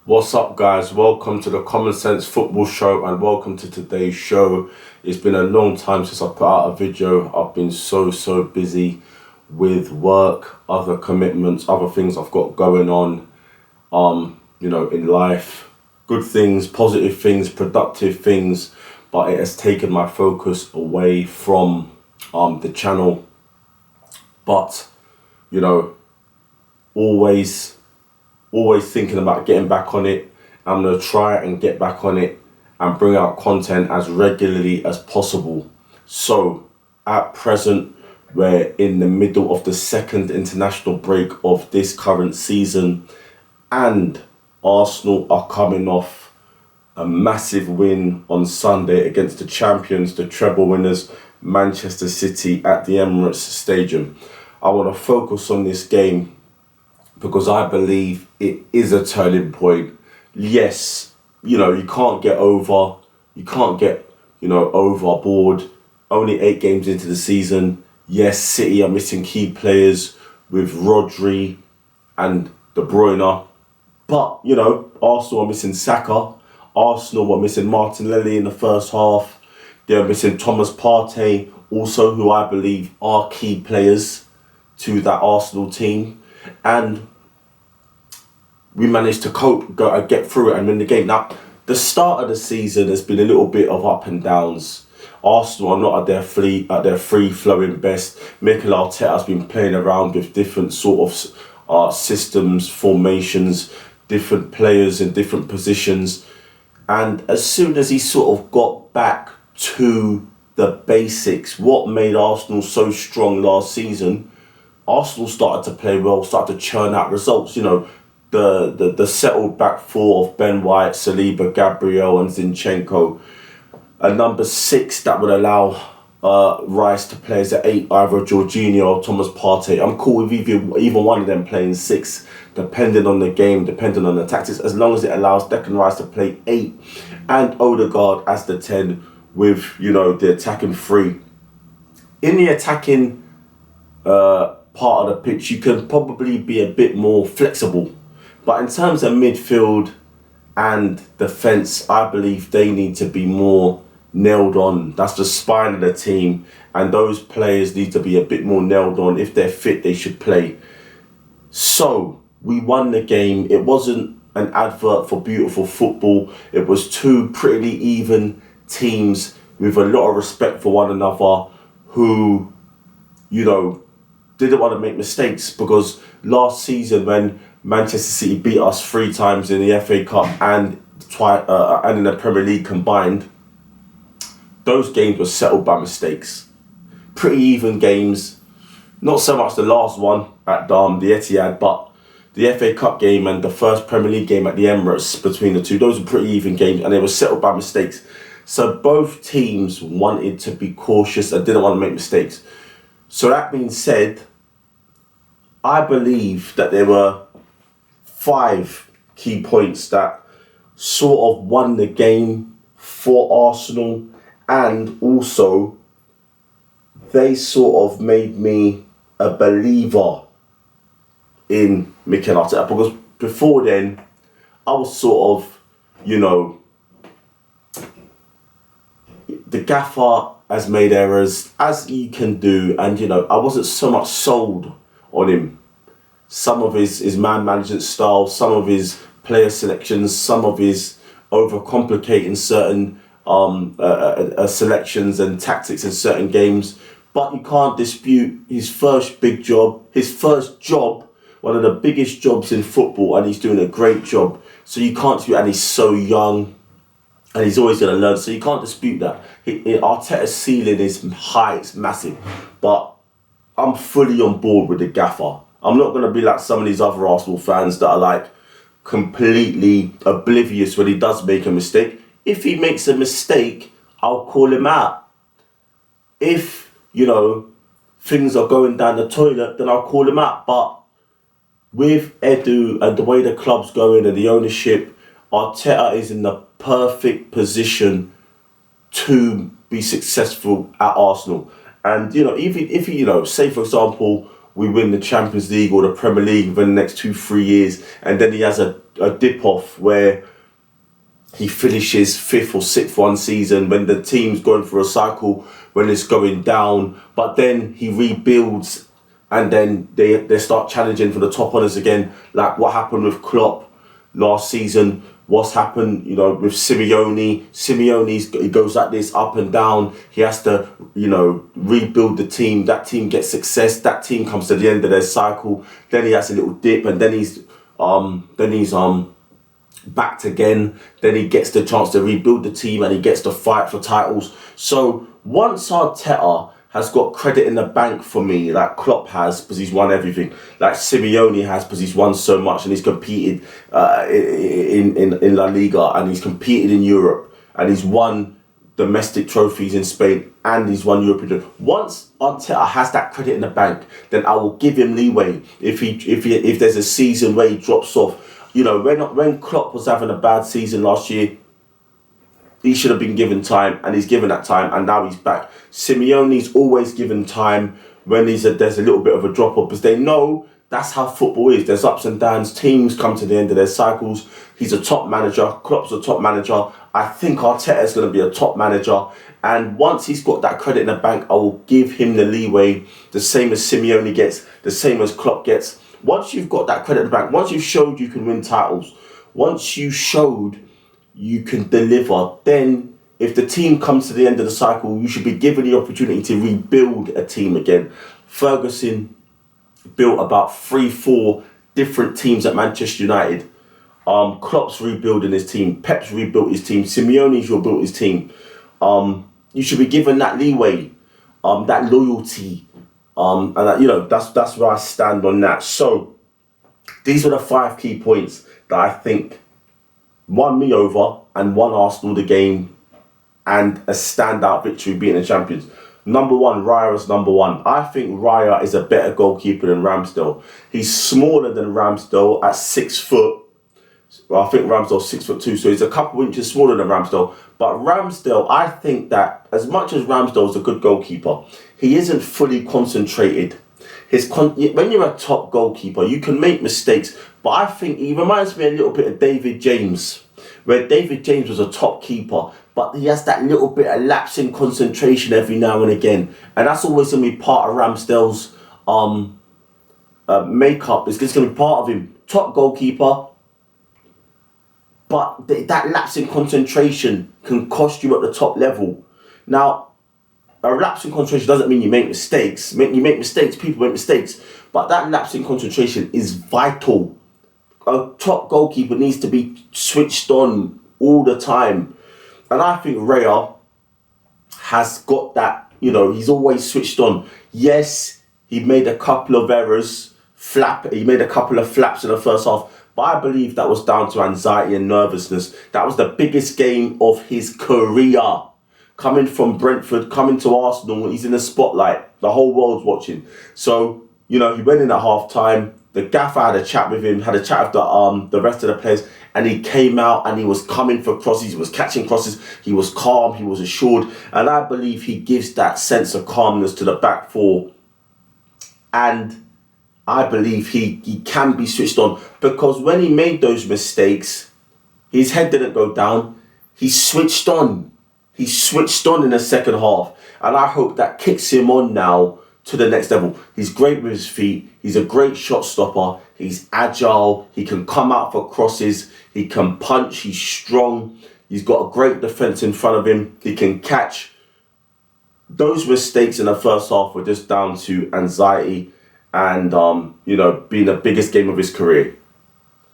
What's up, guys? Welcome to the Common Sense Football Show and welcome to today's show. It's been a long time since I put out a video. I've been so busy with work, other commitments, other things I've got going on, in life. Good things, positive things, productive things, but it has taken my focus away from the channel. But, always thinking about getting back on it. I'm going to try and get back on it and bring out content as regularly as possible. So at present, we're in the middle of the second international break of this current season, and Arsenal are coming off a massive win on Sunday against the champions, the treble winners, Manchester City at the Emirates Stadium. I want to focus on this game because I believe it is a turning point. Yes, you can't get overboard. Only 8 games into the season. Yes, City are missing key players with Rodri and De Bruyne. But, Arsenal are missing Saka. Arsenal were missing Martinelli in the first half. They're missing Thomas Partey, also, who I believe are key players to that Arsenal team. And we managed to cope, get through it and win the game. Now, the start of the season has been a little bit of up and downs. Arsenal are not at their free-flowing best. Mikel Arteta has been playing around with different sort of systems, formations, different players in different positions. And as soon as he sort of got back to the basics, what made Arsenal so strong last season, Arsenal started to play well, started to churn out results. The settled back four of Ben White, Saliba, Gabriel and Zinchenko. A number 6 that would allow Rice to play as an 8, either Jorginho or Thomas Partey. I'm cool with even one of them playing 6, depending on the game, depending on the tactics, as long as it allows Declan Rice to play 8 and Odegaard as the 10 with, the attacking 3. In the attacking part of the pitch, you can probably be a bit more flexible. But in terms of midfield and defence, I believe they need to be more nailed on. That's the spine of the team, and those players need to be a bit more nailed on. If they're fit, they should play. So we won the game. It wasn't an advert for beautiful football. It was 2 pretty even teams with a lot of respect for one another who, didn't want to make mistakes, because last season when Manchester City beat us 3 times in the FA Cup and in the Premier League combined, those games were settled by mistakes. Pretty even games. Not so much the last one at the Etihad, but the FA Cup game and the first Premier League game at the Emirates, between the two, those were pretty even games and they were settled by mistakes. So both teams wanted to be cautious and didn't want to make mistakes. So that being said, I believe that there were 5 key points that sort of won the game for Arsenal, and also they sort of made me a believer in Mikel Arteta, because before then I was sort of, the gaffer has made errors, as you can do, and I wasn't so much sold on him. Some of his man management style, some of his player selections, some of his overcomplicating certain selections and tactics in certain games. But you can't dispute his first job, one of the biggest jobs in football, and he's doing a great job. So you can't dispute, and he's so young, and he's always going to learn. So you can't dispute that. Arteta's ceiling is high, it's massive. But I'm fully on board with the gaffer. I'm not going to be like some of these other Arsenal fans that are like completely oblivious when he does make a mistake. If he makes a mistake, I'll call him out. If, things are going down the toilet, then I'll call him out. But with Edu and the way the club's going and the ownership, Arteta is in the perfect position to be successful at Arsenal. And, even if, say for example, we win the Champions League or the Premier League within the next 2-3 years, and then he has a a dip off where he finishes 5th or 6th one season when the team's going through a cycle when it's going down, but then he rebuilds and then they start challenging for the top honours again, like what happened with Klopp last season. What's happened, with Simeone. He goes like this, up and down. He has to, rebuild the team. That team gets success. That team comes to the end of their cycle. Then he has a little dip, and then he's backed again. Then he gets the chance to rebuild the team, and he gets to fight for titles. So once Arteta has got credit in the bank for me, like Klopp has, because he's won everything, like Simeone has, because he's won so much, and he's competed in La Liga, and he's competed in Europe, and he's won domestic trophies in Spain, and he's won European. Once Arteta has that credit in the bank, then I will give him leeway. If there's a season where he drops off, when Klopp was having a bad season last year, he should have been given time, and he's given that time, and now he's back. Simeone's always given time when there's a little bit of a drop off, because they know that's how football is. There's ups and downs. Teams come to the end of their cycles. He's a top manager. Klopp's a top manager. I think Arteta is going to be a top manager. And once he's got that credit in the bank, I will give him the leeway, the same as Simeone gets, the same as Klopp gets. Once you've got that credit in the bank, once you've showed you can win titles, once you showed you can deliver, then if the team comes to the end of the cycle, you should be given the opportunity to rebuild a team again. Ferguson built about 3-4 different teams at Manchester United. Klopp's rebuilding his team. Pep's rebuilt his team. Simeone's rebuilt his team. You should be given that leeway, that loyalty, and that's where I stand on that. So these are the 5 key points that I think won me over and won Arsenal the game, and a standout victory beating the champions. Number 1, Raya's number 1. I think Raya is a better goalkeeper than Ramsdale. He's smaller than Ramsdale at 6 foot. Well, I think Ramsdale's 6'2", so he's a couple inches smaller than Ramsdale. But Ramsdale, I think that as much as Ramsdale's a good goalkeeper, he isn't fully concentrated. When you're a top goalkeeper, you can make mistakes, but I think he reminds me a little bit of David James, where David James was a top keeper, but he has that little bit of lapse in concentration every now and again, and that's always going to be part of Ramsdale's makeup. It's going to be part of him. Top goalkeeper, but that lapse in concentration can cost you at the top level. Now, a lapse in concentration doesn't mean you make mistakes. You make mistakes, people make mistakes. But that lapse in concentration is vital. A top goalkeeper needs to be switched on all the time. And I think Raya has got that, he's always switched on. Yes, he made a couple of errors, he made a couple of flaps in the first half. But I believe that was down to anxiety and nervousness. That was the biggest game of his career. Coming from Brentford, coming to Arsenal, he's in the spotlight. The whole world's watching. So, he went in at half time. The gaffer had a chat with him, had a chat with the rest of the players, and he came out and he was coming for crosses, he was catching crosses, he was calm, he was assured. And I believe he gives that sense of calmness to the back four. And I believe he can be switched on, because when he made those mistakes, his head didn't go down. He switched on. He switched on in the second half. And I hope that kicks him on now to the next level. He's great with his feet. He's a great shot stopper. He's agile. He can come out for crosses. He can punch. He's strong. He's got a great defence in front of him. He can catch. Those mistakes in the first half were just down to anxiety and, being the biggest game of his career.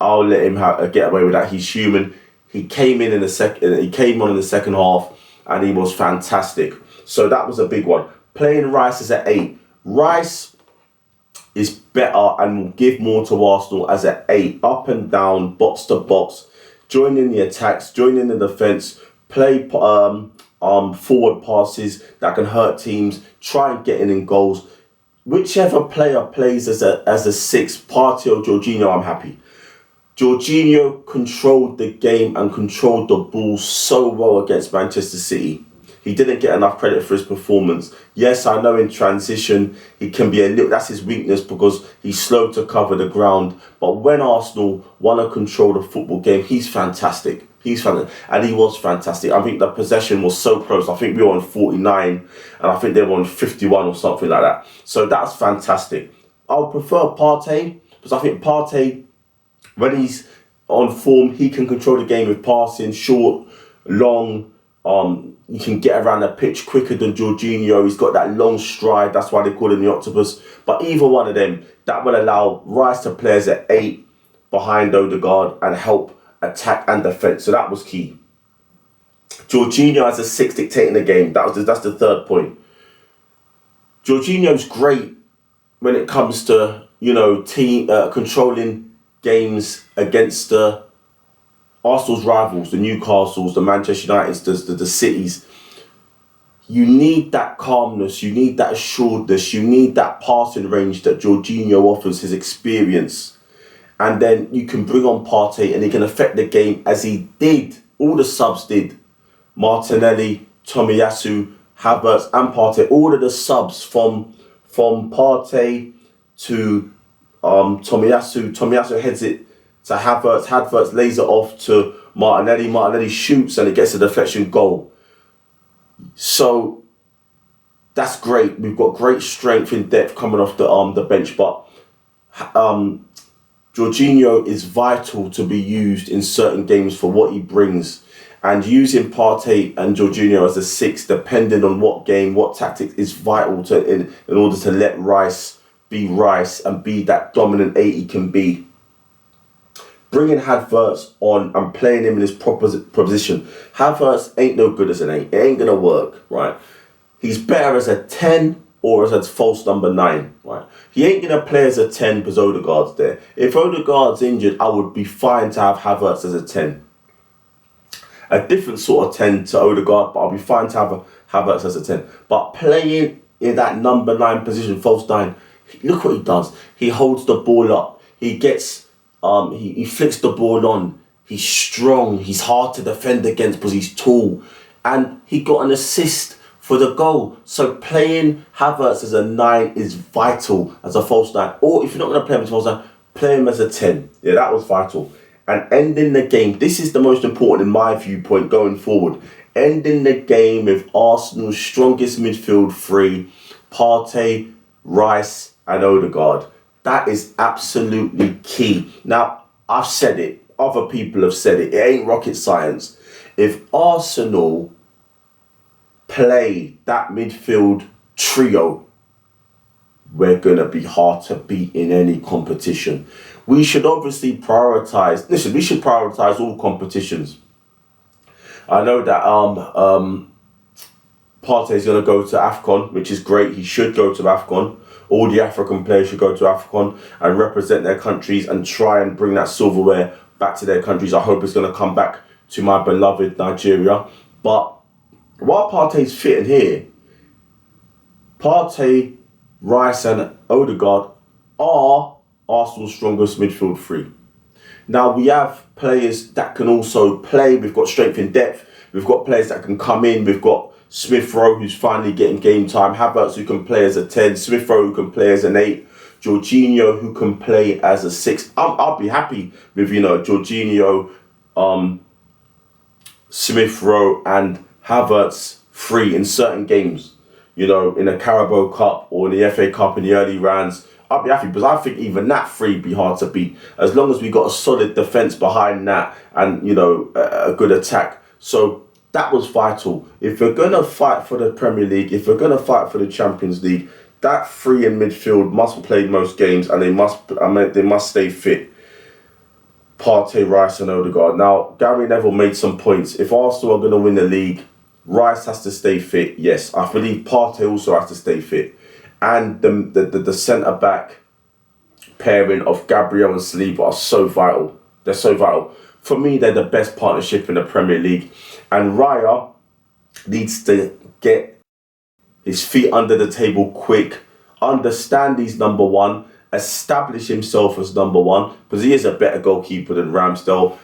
I'll let him get away with that. He's human. He came on in the second half, and he was fantastic. So that was a big one. Playing Rice is at 8. Rice is better and will give more to Arsenal as an 8. Up and down, box to box, joining the attacks, joining the defence, play forward passes that can hurt teams, try and get in goals. Whichever player plays as a 6, Partey or Jorginho, I'm happy. Jorginho controlled the game and controlled the ball so well against Manchester City. he didn't get enough credit for his performance. Yes, I know in transition he can be a little, that's his weakness because he's slow to cover the ground. But when Arsenal want to control the football game, he's fantastic. He's fantastic. And he was fantastic. I think the possession was so close. I think we were on 49 and I think they were on 51 or something like that. So that's fantastic. I would prefer Partey because I think Partey, when he's on form, he can control the game with passing, short, long. You can get around the pitch quicker than Jorginho. He's got that long stride. That's why they call him the octopus. But either one of them, that will allow Rice to play as an 8 behind Odegaard and help attack and defence. So that was key. Jorginho as a 6 dictating the game. That's the third point. Jorginho's great when it comes to, team controlling games against Arsenal's rivals, the Newcastles, the Manchester Uniteds, the Cities. You need that calmness, you need that assuredness, you need that passing range that Jorginho offers, his experience. And then you can bring on Partey and he can affect the game as he did, all the subs did. Martinelli, Tomiyasu, Havertz and Partey, all of the subs from Partey to Tomiyasu. Tomiyasu heads it to Havertz. Havertz lays it off to Martinelli. Martinelli shoots and it gets a deflection goal. So that's great. We've got great strength in depth coming off the bench, but Jorginho is vital to be used in certain games for what he brings. And using Partey and Jorginho as a 6, depending on what game, what tactics, is vital to in order to let Rice be Rice and be that dominant 8 he can be. Bringing Havertz on and playing him in his proper position. Havertz ain't no good as an 8. It ain't going to work, right? He's better as a 10 or as a false number 9, right? He ain't going to play as a 10 because Odegaard's there. If Odegaard's injured, I would be fine to have Havertz as a 10. A different sort of 10 to Odegaard, but I'll be fine to have Havertz as a 10. But playing in that number 9 position, false 9, look what he does. He holds the ball up. He gets... He flicks the ball on. He's strong. He's hard to defend against because he's tall. And he got an assist for the goal. So playing Havertz as a 9 is vital as a false 9. Or if you're not going to play him as a false 9, play him as a 10. Yeah, that was vital. And ending the game. This is the most important in my viewpoint going forward. Ending the game with Arsenal's strongest midfield 3. Partey, Rice and Odegaard. That is absolutely key. Now, I've said it. Other people have said it. It ain't rocket science. If Arsenal play that midfield trio, we're going to be hard to beat in any competition. We should obviously prioritise... Listen, we should prioritise all competitions. I know that Partey's going to go to AFCON, which is great. He should go to AFCON. All the African players should go to AFCON and represent their countries and try and bring that silverware back to their countries. I hope it's going to come back to my beloved Nigeria. But while Partey's fitting here, Partey, Rice and Odegaard are Arsenal's strongest midfield 3. Now, we have players that can also play. We've got strength in depth. We've got players that can come in. We've got Smith Rowe, who's finally getting game time. Havertz, who can play as a 10. Smith Rowe, who can play as an 8. Jorginho, who can play as a 6. I'll be happy with, Jorginho, Smith Rowe and Havertz 3 in certain games. In a Carabao Cup or in the FA Cup in the early rounds. I'll be happy because I think even that 3 be hard to beat. As long as we got a solid defence behind that and, a good attack. So that was vital. If we're going to fight for the Premier League, if we're going to fight for the Champions League, that 3 in midfield must play most games and they must stay fit. Partey, Rice and Odegaard. Now, Gary Neville made some points. If Arsenal are going to win the league, Rice has to stay fit. Yes, I believe Partey also has to stay fit. And the centre-back pairing of Gabriel and Saliba are so vital. They're so vital. For me, they're the best partnership in the Premier League. And Raya needs to get his feet under the table quick, understand he's number 1, establish himself as number 1, because he is a better goalkeeper than Ramsdale.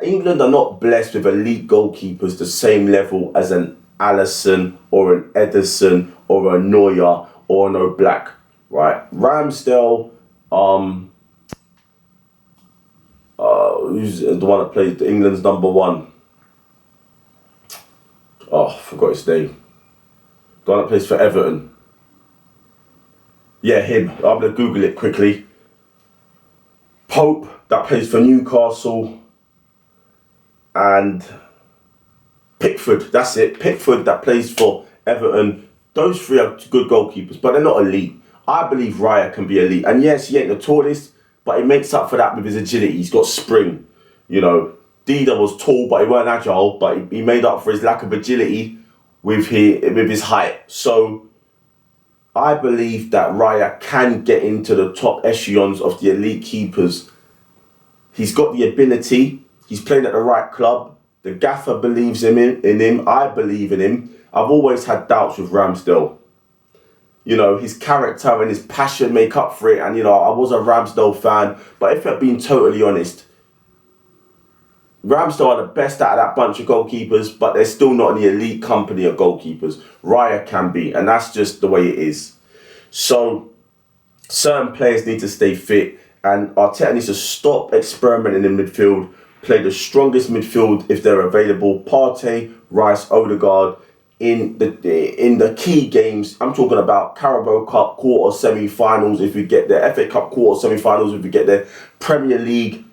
England are not blessed with elite goalkeepers the same level as an Alisson or an Ederson or a Neuer or no Black, right? Ramsdale, who's the one that plays England's number one? Oh, I forgot his name. The one that plays for Everton. Yeah, him. I'm going to Google it quickly. Pope, that plays for Newcastle. And Pickford, that's it. Pickford, that plays for Everton. Those three are good goalkeepers, but they're not elite. I believe Raya can be elite. And yes, he ain't the tallest, but he makes up for that with his agility. He's got spring. You know, Dida was tall, but he weren't agile. But he made up for his lack of agility with his height. So I believe that Raya can get into the top echelons of the elite keepers. He's got the ability. He's playing at the right club. The gaffer believes in him. I believe in him. I've always had doubts with Ramsdale. You know, his character and his passion make up for it. And, you know, I was a Ramsdale fan. But if I'm being totally honest, Ramsdale are the best out of that bunch of goalkeepers, but they're still not in the elite company of goalkeepers. Raya can be, and that's just the way it is. So, certain players need to stay fit, and Arteta needs to stop experimenting in midfield, play the strongest midfield if they're available. Partey, Rice, Odegaard in the key games. I'm talking about Carabao Cup quarter semi-finals if we get there, FA Cup quarter semi-finals if we get there, Premier League,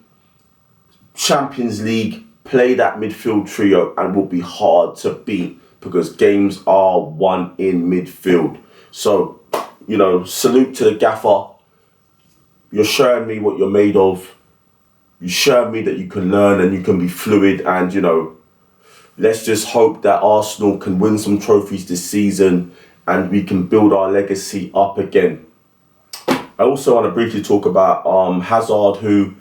Champions League. Play that midfield trio and will be hard to beat because games are won in midfield. So, you know, salute to the gaffer. You're showing me what you're made of. You showed me that you can learn and you can be fluid, and, you know, let's just hope that Arsenal can win some trophies this season and we can build our legacy up again. I also want to briefly talk about Hazard, who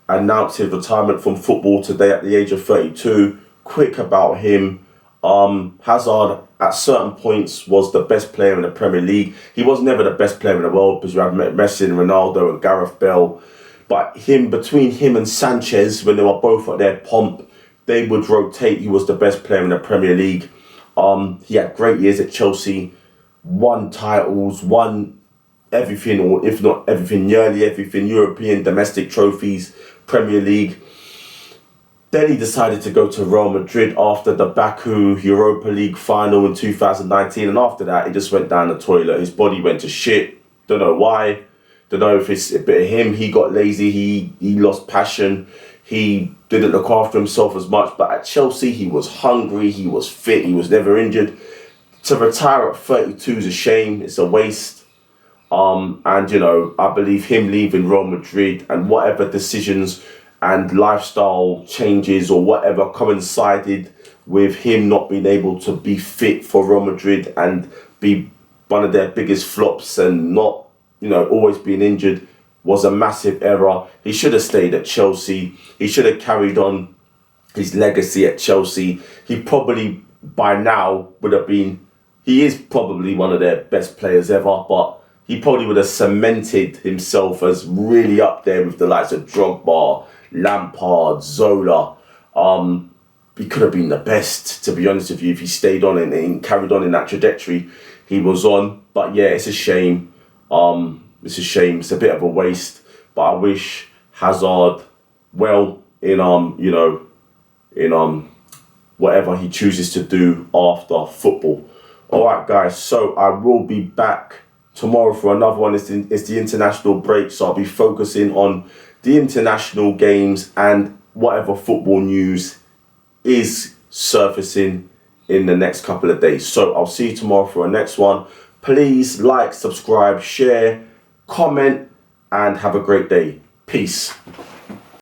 announced his retirement from football today at the age of 32. Quick about him. Hazard at certain points was the best player in the Premier League. He was never the best player in the world because you have Messi and Ronaldo and Gareth Bale. But between him and Sanchez, when they were both at their pomp, they would rotate. He was the best player in the Premier League. He had great years at Chelsea, won titles, won everything, or if not everything, nearly everything, European domestic trophies, Premier League. Then he decided to go to Real Madrid after the Baku Europa League final in 2019. And after that, he just went down the toilet. His body went to shit. Don't know why. Don't know if it's a bit of him. He got lazy. He lost passion. He didn't look after himself as much. But at Chelsea, he was hungry. He was fit. He was never injured. To retire at 32 is a shame. It's a waste. And, you know, I believe him leaving Real Madrid and whatever decisions and lifestyle changes or whatever coincided with him not being able to be fit for Real Madrid and be one of their biggest flops and not, you know, always being injured was a massive error. He should have stayed at Chelsea. He should have carried on his legacy at Chelsea. He probably by now would have been, he is probably one of their best players ever, but he probably would have cemented himself as really up there with the likes of Drogba, Lampard, Zola. He could have been the best, to be honest with you, if he stayed on and carried on in that trajectory he was on. But yeah, it's a shame. It's a shame. It's a bit of a waste. But I wish Hazard well in whatever he chooses to do after football. All right, guys. So I will be back tomorrow for another one. It's the international break, so I'll be focusing on the international games and whatever football news is surfacing in the next couple of days. So I'll see you tomorrow for our next one. Please like, subscribe, share, comment, and have a great day. Peace.